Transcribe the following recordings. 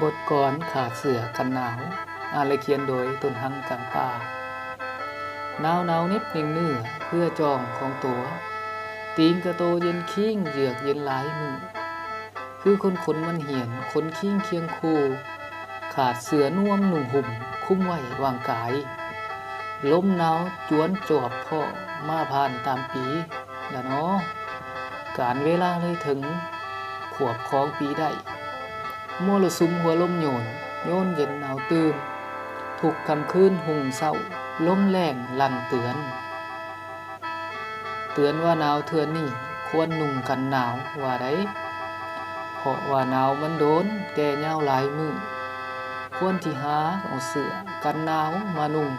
บทกลอนขาดเสือกันหนาวอ่านและเขียนโดยต้นหังกลางป่าหนาวเน็บเน่งเนื้อเพื่อจองของตัวตีนกระโตเย็นคิ้งเหยือกเย็นหลายมือคือคนมันเหียนคนคิ้งเคียงคู่ขาดเสือน่วมหนุ่งห่มคุ้มไว้วางกายลมหนาวจวนจวบพ่อมาผ่านตามปีละเนาะการเวลาเลยถึงขวบของปีได้มรสุมหัวลมโยนเย็นหนาวตื่นทุกค่ำคืนหุ่งเศร้าลมแรงลั่นเตือนว่าหนาวเทื่อนี้ควรนุ่งกันหนาวว่าได้เพราะว่าหนาวมันโดนแก่ยาวหลายมื้อควรที่หาเอาเสื้อกันหนาวมานุ่ง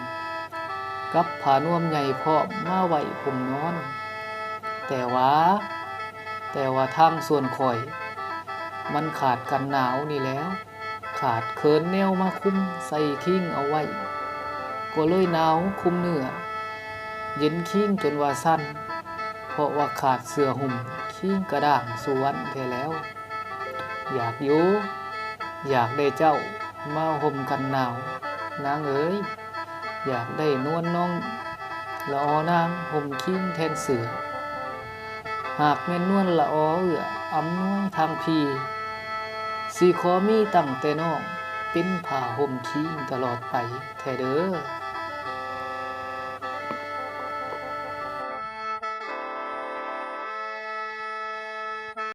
กับผ้านวมใหญ่พร้อมมาไว้ห่มนอนแต่ว่าทางส่วนข่อยมันขาดกันหนาวนี่แล้วขาดเคินแนวมาคุมใส่คิ้งเอาไว้ก็เลยหนาวคุมเนื้อเย็นคิ้งจนว่าสั้นเพราะว่าขาดเสื้อห่มคิ้งกระด้างสวนแท้แล้วอยากอยู่อยากได้เจ้ามาห่มกันหนาวนางเอ๋ยอยากได้นวลน้องละออนางห่มคิ้งแทนเสือหากแม่นนวลละอเอื้ออำนวยทางพี่สิขอมีตั้งแต่น้องเป็นผ้าห่มคิ้งตลอดไปแท้เด้อ